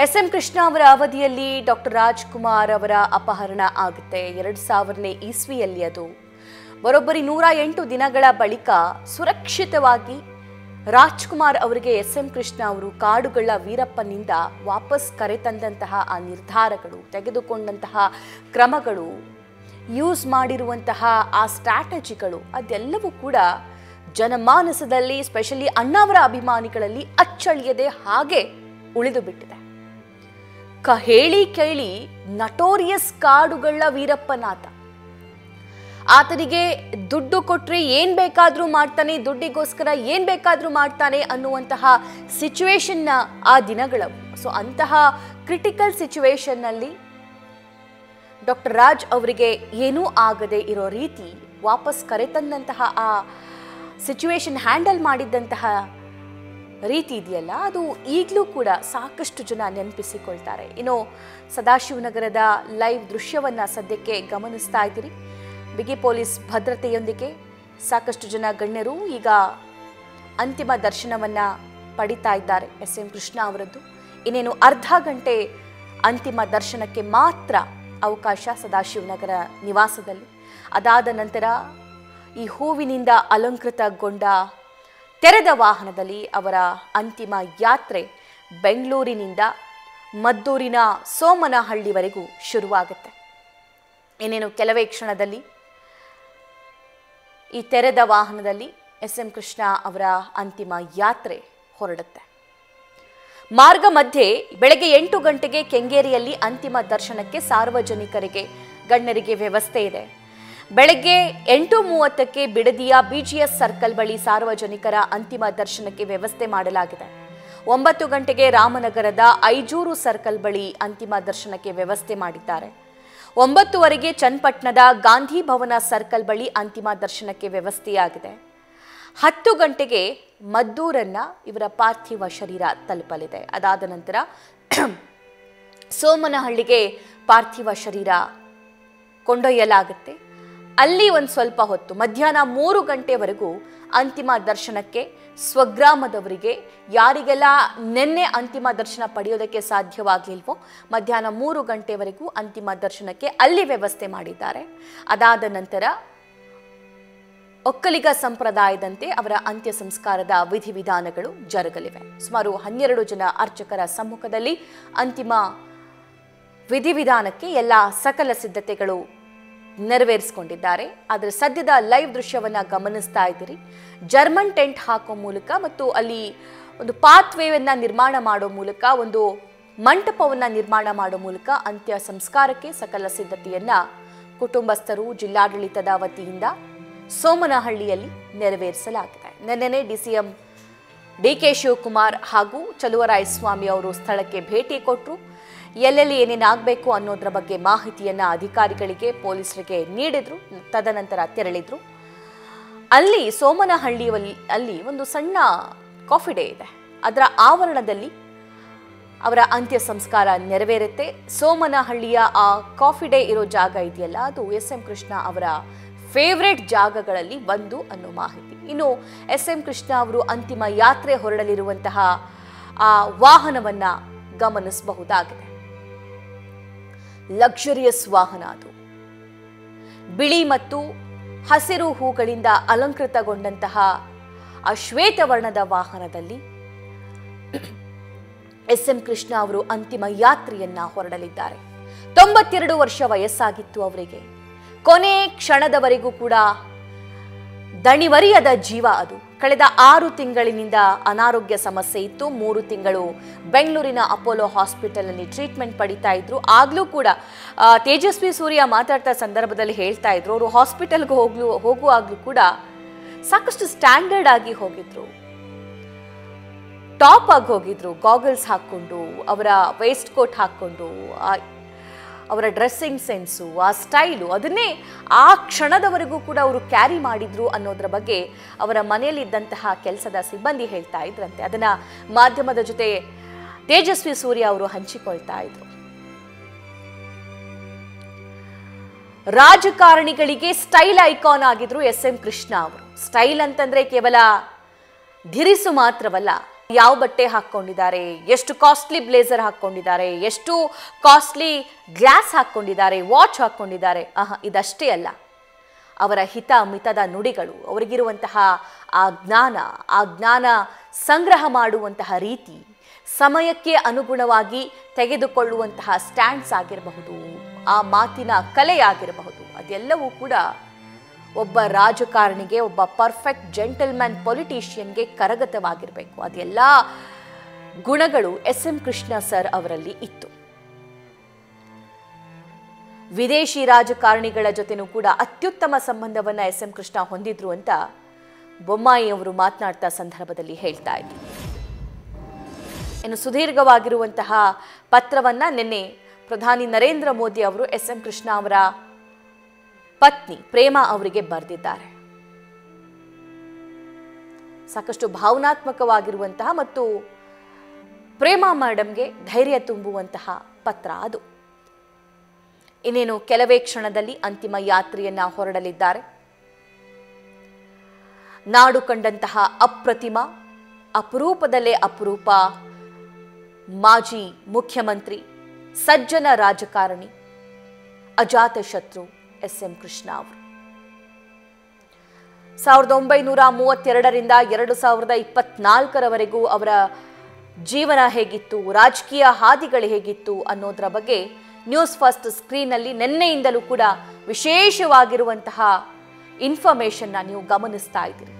SM. Krishna ಅವರ ಅವಧಿಯಲ್ಲಿ doctor Rajkumar ಅವರ ಅಪಹರಣ ಆಗುತ್ತೆ 2000ನೇ ಇಸ್ವಿಯಲ್ಲಿ. ಅದು ಬರೋಬ್ಬರಿ 108 ದಿನಗಳ ಬಳಿಕ ಸುರಕ್ಷಿತವಾಗಿ ರಾಜ್ಕುಮಾರ್ ಅವರಿಗೆ ಎಸ್.ಎಂ. ಕೃಷ್ಣ ಅವರು ಕಾಡುಗಳ ವೀರಪ್ಪನಿಂದ ವಾಪಸ್ ಕರೆತಂದಂತಹ ಆ ನಿರ್ಧಾರಗಳು, ತೆಗೆದುಕೊಂಡಂತಹ ಕ್ರಮಗಳು, ಯೂಸ್ ಮಾಡಿರುವಂತಹ ಆ ಸ್ಟ್ರಾಟಜಿಗಳು ಅದೆಲ್ಲವೂ ಕೂಡ ಜನಮಾನಸದಲ್ಲಿ, ಸ್ಪೆಷಲಿ ಅಣ್ಣಾವರ ಅಭಿಮಾನಿಗಳಲ್ಲಿ ಅಚ್ಚಳಿಯದೆ ಹಾಗೆ ಉಳಿದು ಬಿಟ್ಟಿದೆ. ಹೇಳಿ ಕೇಳಿ ನಟೋರಿಯಸ್ ಕಾಡುಗಳ ವೀರಪ್ಪನಾತ. ಆತನಿಗೆ ದುಡ್ಡು ಕೊಟ್ರೆ ಏನ್ ಬೇಕಾದ್ರೂ ಮಾಡ್ತಾನೆ, ದುಡ್ಡಿಗೋಸ್ಕರ ಏನ್ ಬೇಕಾದ್ರೂ ಮಾಡ್ತಾನೆ ಅನ್ನುವಂತಹ ಸಿಚುವೇಶನ್ನ ಆ ದಿನಗಳವು. ಸೊ ಅಂತಹ ಕ್ರಿಟಿಕಲ್ ಸಿಚುವೇಶನ್ ನಲ್ಲಿ ಡಾಕ್ಟರ್ ರಾಜ್ ಅವರಿಗೆ ಏನೂ ಆಗದೆ ಇರೋ ರೀತಿ ವಾಪಸ್ ಕರೆತಂದಂತಹ ಆ ಸಿಚುವೇಶನ್ ಹ್ಯಾಂಡಲ್ ಮಾಡಿದ್ದಂತಹ ರೀತಿ ಇದೆಯಲ್ಲ, ಅದು ಈಗಲೂ ಕೂಡ ಸಾಕಷ್ಟು ಜನ ನೆನಪಿಸಿಕೊಳ್ತಾರೆ. ಇನ್ನು ಸದಾಶಿವನಗರದ ಲೈವ್ ದೃಶ್ಯವನ್ನ ಸದ್ಯಕ್ಕೆ ಗಮನಿಸ್ತಾ ಇದ್ದೀರಿ. ಬಿಗಿ ಪೊಲೀಸ್ ಭದ್ರತೆಯೊಂದಿಗೆ ಸಾಕಷ್ಟು ಜನ ಗಣ್ಯರು ಈಗ ಅಂತಿಮ ದರ್ಶನವನ್ನ ಪಡಿತಾ ಇದ್ದಾರೆ ಎಸ್.ಎಂ. ಕೃಷ್ಣ ಅವರದ್ದು. ಇನ್ನೇನು ಅರ್ಧ ಗಂಟೆ ಅಂತಿಮ ದರ್ಶನಕ್ಕೆ ಮಾತ್ರ ಅವಕಾಶ ಸದಾಶಿವನಗರ ನಿವಾಸದಲ್ಲಿ. ಅದಾದ ನಂತರ ಈ ಹೂವಿನಿಂದ ಅಲಂಕೃತಗೊಂಡ ತೆರೆದ ವಾಹನದಲ್ಲಿ ಅವರ ಅಂತಿಮ ಯಾತ್ರೆ ಬೆಂಗಳೂರಿನಿಂದ ಮದ್ದೂರಿನ ಸೋಮನಹಳ್ಳಿವರೆಗೂ ಶುರುವಾಗುತ್ತೆ. ಇನ್ನೇನು ಕೆಲವೇ ಕ್ಷಣದಲ್ಲಿ ಈ ತೆರೆದ ವಾಹನದಲ್ಲಿ ಎಸ್.ಎಂ. ಕೃಷ್ಣ ಅವರ ಅಂತಿಮ ಯಾತ್ರೆ ಹೊರಡುತ್ತೆ. ಮಾರ್ಗ ಮಧ್ಯೆ ಬೆಳಗ್ಗೆ 8 ಗಂಟೆಗೆ ಕೆಂಗೇರಿಯಲ್ಲಿ ಅಂತಿಮ ದರ್ಶನಕ್ಕೆ ಸಾರ್ವಜನಿಕರಿಗೆ, ಗಣ್ಯರಿಗೆ ವ್ಯವಸ್ಥೆ ಇದೆ. ಬೆಳಗ್ಗೆ 8:30ಕ್ಕೆ ಬಿಡದಿಯ ಬಿಜಿಎಸ್ ಸರ್ಕಲ್ ಬಳಿ ಸಾರ್ವಜನಿಕರ ಅಂತಿಮ ದರ್ಶನಕ್ಕೆ ವ್ಯವಸ್ಥೆ ಮಾಡಲಾಗಿದೆ. 9 ಗಂಟೆಗೆ ರಾಮನಗರದ ಐಜೂರು ಸರ್ಕಲ್ ಬಳಿ ಅಂತಿಮ ದರ್ಶನಕ್ಕೆ ವ್ಯವಸ್ಥೆ ಮಾಡಿದ್ದಾರೆ. 9:15ಕ್ಕೆ ಚನ್ನಪಟ್ಟಣದ ಗಾಂಧಿ ಭವನ ಸರ್ಕಲ್ ಬಳಿ ಅಂತಿಮ ದರ್ಶನಕ್ಕೆ ವ್ಯವಸ್ಥೆಯಾಗಿದೆ. 10 ಗಂಟೆಗೆ ಮದ್ದೂರನ್ನ ಇವರ ಪಾರ್ಥಿವ ಶರೀರ ತಲುಪಲಿದೆ. ಅದಾದ ನಂತರ ಸೋಮನಹಳ್ಳಿಗೆ ಪಾರ್ಥಿವ ಶರೀರ ಕೊಂಡೊಯ್ಯಲಾಗುತ್ತೆ. ಅಲ್ಲಿ ಒಂದು ಸ್ವಲ್ಪ ಹೊತ್ತು ಮಧ್ಯಾಹ್ನ 3 ಗಂಟೆವರೆಗೂ ಅಂತಿಮ ದರ್ಶನಕ್ಕೆ ಸ್ವಗ್ರಾಮದವರಿಗೆ, ಯಾರಿಗೆಲ್ಲ ನಿನ್ನೆ ಅಂತಿಮ ದರ್ಶನ ಪಡೆಯೋದಕ್ಕೆ ಸಾಧ್ಯವಾಗಲಿಲ್ವೋ ಮಧ್ಯಾಹ್ನ 3 ಗಂಟೆವರೆಗೂ ಅಂತಿಮ ದರ್ಶನಕ್ಕೆ ಅಲ್ಲಿ ವ್ಯವಸ್ಥೆ ಮಾಡಿದ್ದಾರೆ. ಅದಾದ ನಂತರ ಒಕ್ಕಲಿಗ ಸಂಪ್ರದಾಯದಂತೆ ಅವರ ಅಂತ್ಯ ಸಂಸ್ಕಾರದ ವಿಧಿವಿಧಾನಗಳು ಜರುಗಲಿವೆ. ಸುಮಾರು 12 ಜನ ಅರ್ಚಕರ ಸಮ್ಮುಖದಲ್ಲಿ ಅಂತಿಮ ವಿಧಿವಿಧಾನಕ್ಕೆ ಎಲ್ಲ ಸಕಲ ಸಿದ್ಧತೆಗಳು ನೆರವೇರಿಸಿಕೊಂಡಿದ್ದಾರೆ. ಆದರೆ ಸದ್ಯದ ಲೈವ್ ದೃಶ್ಯವನ್ನ ಗಮನಿಸ್ತಾ ಇದ್ದೀರಿ. ಜರ್ಮನ್ ಟೆಂಟ್ ಹಾಕೋ ಮೂಲಕ ಮತ್ತು ಅಲ್ಲಿ ಒಂದು ಪಾತ್ವೇವನ್ನ ನಿರ್ಮಾಣ ಮಾಡೋ ಮೂಲಕ, ಒಂದು ಮಂಟಪವನ್ನ ನಿರ್ಮಾಣ ಮಾಡೋ ಮೂಲಕ ಅಂತ್ಯ ಸಂಸ್ಕಾರಕ್ಕೆ ಸಕಲ ಸಿದ್ಧತೆಯನ್ನ ಕುಟುಂಬಸ್ಥರು, ಜಿಲ್ಲಾಡಳಿತದ ವತಿಯಿಂದ ಸೋಮನಹಳ್ಳಿಯಲ್ಲಿ ನೆರವೇರಿಸಲಾಗಿದೆ. ನಿನ್ನೆ ಡಿಸಿಎಂ ಡಿ.ಕೆ. ಶಿವಕುಮಾರ್ ಹಾಗೂ ಚಲುವರಾಯಸ್ವಾಮಿ ಅವರು ಸ್ಥಳಕ್ಕೆ ಭೇಟಿ ಕೊಟ್ಟರು. ಎಲ್ಲೆಲ್ಲಿ ಏನೇನಾಗಬೇಕು ಅನ್ನೋದ್ರ ಬಗ್ಗೆ ಮಾಹಿತಿಯನ್ನ ಅಧಿಕಾರಿಗಳಿಗೆ, ಪೊಲೀಸರಿಗೆ ನೀಡಿದ್ರು. ತದನಂತರ ತೆರಳಿದ್ರು. ಅಲ್ಲಿ ಸೋಮನಹಳ್ಳಿಯಲ್ಲಿ ಒಂದು ಸಣ್ಣ ಕಾಫಿ ಡೇ ಇದೆ. ಅದರ ಆವರಣದಲ್ಲಿ ಅವರ ಅಂತ್ಯ ಸಂಸ್ಕಾರ ನೆರವೇರುತ್ತೆ. ಸೋಮನಹಳ್ಳಿಯ ಆ ಕಾಫಿ ಡೇ ಇರೋ ಜಾಗ ಇದೆಯಲ್ಲ, ಅದು ಎಸ್.ಎಂ. ಕೃಷ್ಣ ಅವರ ಫೇವ್ರೇಟ್ ಜಾಗಗಳಲ್ಲಿ ಒಂದು ಅನ್ನೋ ಮಾಹಿತಿ. ಇನ್ನು ಎಸ್.ಎಂ. ಕೃಷ್ಣ ಅವರು ಅಂತಿಮ ಯಾತ್ರೆ ಹೊರಡಲಿರುವಂತಹ ಆ ವಾಹನವನ್ನ ಗಮನಿಸಬಹುದಾಗಿದೆ. ಲಕ್ಸುರಿಯಸ್ ವಾಹನ ಅದು. ಬಿಳಿ ಮತ್ತು ಹಸಿರು ಹೂಗಳಿಂದ ಅಲಂಕೃತಗೊಂಡಂತಹ ಆ ಶ್ವೇತವರ್ಣದ ವಾಹನದಲ್ಲಿ ಎಸ್.ಎಂ. ಕೃಷ್ಣ ಅವರು ಅಂತಿಮ ಯಾತ್ರೆಯನ್ನ ಹೊರಡಲಿದ್ದಾರೆ. 92 ವರ್ಷ ವಯಸ್ಸಾಗಿತ್ತು ಅವರಿಗೆ. ಕೊನೆ ಕ್ಷಣದವರೆಗೂ ಕೂಡ ದಣಿವರಿಯದ ಜೀವ ಅದು. ಕಳೆದ 6 ತಿಂಗಳಿನಿಂದ ಅನಾರೋಗ್ಯ ಸಮಸ್ಯೆ ಇತ್ತು. 3 ತಿಂಗಳು ಬೆಂಗಳೂರಿನ ಅಪೋಲೋ ಹಾಸ್ಪಿಟಲ್ ಟ್ರೀಟ್ಮೆಂಟ್ ಪಡಿತಾ ಇದ್ರು. ಆಗ್ಲೂ ಕೂಡ ತೇಜಸ್ವಿ ಸೂರ್ಯ ಮಾತಾಡ್ತಾ ಸಂದರ್ಭದಲ್ಲಿ ಹೇಳ್ತಾ ಇದ್ರು, ಅವರು ಹಾಸ್ಪಿಟಲ್ಗೆ ಹೋಗುವಾಗ್ಲೂ ಕೂಡ ಸಾಕಷ್ಟು ಸ್ಟ್ಯಾಂಡರ್ಡ್ ಆಗಿ ಹೋಗಿದ್ರು, ಟಾಪ್ ಆಗಿ ಹೋಗಿದ್ರು. ಗಾಗಲ್ಸ್ ಹಾಕೊಂಡು, ಅವರ ವೇಸ್ಟ್ ಕೋಟ್ ಹಾಕೊಂಡು, ಅವರ ಡ್ರೆಸ್ಸಿಂಗ್ ಸೆನ್ಸು, ಆ ಸ್ಟೈಲು, ಅದನ್ನೇ ಆ ಕ್ಷಣದವರೆಗೂ ಕೂಡ ಅವರು ಕ್ಯಾರಿ ಮಾಡಿದ್ರು ಅನ್ನೋದ್ರ ಬಗ್ಗೆ ಅವರ ಮನೆಯಲ್ಲಿದ್ದಂತಹ ಕೆಲಸದ ಸಿಬ್ಬಂದಿ ಹೇಳ್ತಾ ಇದ್ರಂತೆ. ಅದನ್ನ ಮಾಧ್ಯಮದ ಜೊತೆ ತೇಜಸ್ವಿ ಸೂರ್ಯ ಅವರು ಹಂಚಿಕೊಳ್ತಾ ಇದ್ರು. ರಾಜಕಾರಣಿಗಳಿಗೆ ಸ್ಟೈಲ್ ಐಕಾನ್ ಆಗಿದ್ರು ಎಸ್.ಎಂ. ಕೃಷ್ಣ ಅವರು. ಸ್ಟೈಲ್ ಅಂತಂದ್ರೆ ಕೇವಲ ಧಿರಿಸು ಮಾತ್ರವಲ್ಲ, ಯಾವ ಬಟ್ಟೆ ಹಾಕ್ಕೊಂಡಿದ್ದಾರೆ, ಎಷ್ಟು ಕಾಸ್ಟ್ಲಿ ಬ್ಲೇಸರ್ ಹಾಕ್ಕೊಂಡಿದ್ದಾರೆ, ಎಷ್ಟು ಕಾಸ್ಟ್ಲಿ ಗ್ಲಾಸ್ ಹಾಕ್ಕೊಂಡಿದ್ದಾರೆ, ವಾಚ್ ಹಾಕ್ಕೊಂಡಿದ್ದಾರೆ, ಇದಷ್ಟೇ ಅಲ್ಲ, ಅವರ ಹಿತ ಮಿತದ ನುಡಿಗಳು, ಅವರಿಗಿರುವಂತಹ ಆ ಜ್ಞಾನ ಸಂಗ್ರಹ ಮಾಡುವಂತಹ ರೀತಿ, ಸಮಯಕ್ಕೆ ಅನುಗುಣವಾಗಿ ತೆಗೆದುಕೊಳ್ಳುವಂತಹ ಸ್ಟ್ಯಾಂಡ್ಸ್ ಆಗಿರಬಹುದು, ಆ ಮಾತಿನ ಕಲೆಯಾಗಿರಬಹುದು, ಅದೆಲ್ಲವೂ ಕೂಡ ಒಬ್ಬ ರಾಜಕಾರಣಿಗೆ, ಒಬ್ಬ ಪರ್ಫೆಕ್ಟ್ ಜೆಂಟಲ್ಮ್ಯಾನ್ ಪೊಲಿಟಿಷಿಯನ್ಗೆ ಕರಗತವಾಗಿರಬೇಕು. ಅದೆಲ್ಲ ಗುಣಗಳು ಎಸ್.ಎಂ. ಕೃಷ್ಣ ಸರ್ ಅವರಲ್ಲಿ ಇತ್ತು. ವಿದೇಶಿ ರಾಜಕಾರಣಿಗಳ ಜೊತೆನೂ ಕೂಡ ಅತ್ಯುತ್ತಮ ಸಂಬಂಧವನ್ನ ಎಸ್.ಎಂ. ಕೃಷ್ಣ ಹೊಂದಿದ್ರು ಅಂತ ಬೊಮ್ಮಾಯಿ ಅವರು ಮಾತನಾಡ್ತಾ ಸಂದರ್ಭದಲ್ಲಿ ಹೇಳ್ತಾ ಇದ್ರು. ಇನ್ನು ಸುದೀರ್ಘವಾಗಿರುವಂತಹ ಪತ್ರವನ್ನ ನಿನ್ನೆ ಪ್ರಧಾನಿ ನರೇಂದ್ರ ಮೋದಿ ಅವರು ಎಸ್.ಎಂ. ಕೃಷ್ಣ ಅವರ ಪತ್ನಿ ಪ್ರೇಮಾ ಅವರಿಗೆ ಬರೆದಿದ್ದಾರೆ. ಸಾಕಷ್ಟು ಭಾವನಾತ್ಮಕವಾಗಿರುವಂತಹ ಮತ್ತು ಪ್ರೇಮಾ ಮೇಡಮ್ಗೆ ಧೈರ್ಯ ತುಂಬುವಂತಹ ಪತ್ರ ಅದು. ಇನ್ನೇನು ಕೆಲವೇ ಕ್ಷಣದಲ್ಲಿ ಅಂತಿಮ ಯಾತ್ರೆಯನ್ನ ಹೊರಡಲಿದ್ದಾರೆ. ನಾಡು ಕಂಡಂತಹ ಅಪ್ರತಿಮ, ಅಪರೂಪದಲ್ಲೇ ಅಪರೂಪ ಮಾಜಿ ಮುಖ್ಯಮಂತ್ರಿ, ಸಜ್ಜನ ರಾಜಕಾರಣಿ, ಅಜಾತ ಶತ್ರು ಎಸ್.ಎಂ. ಕೃಷ್ಣ ಅವರು 1932ರಿಂದ 2024ರವರೆಗೂ ಅವರ ಜೀವನ ಹೇಗಿತ್ತು, ರಾಜಕೀಯ ಹಾದಿಗಳು ಹೇಗಿತ್ತು ಅನ್ನೋದರ ಬಗ್ಗೆ ನ್ಯೂಸ್ ಫಸ್ಟ್ ಸ್ಕ್ರೀನ್ನಲ್ಲಿ ನಿನ್ನೆಯಿಂದಲೂ ಕೂಡ ವಿಶೇಷವಾಗಿರುವಂತಹ ಇನ್ಫಾರ್ಮೇಷನ್ನ ನೀವು ಗಮನಿಸ್ತಾ ಇದ್ದೀರಿ.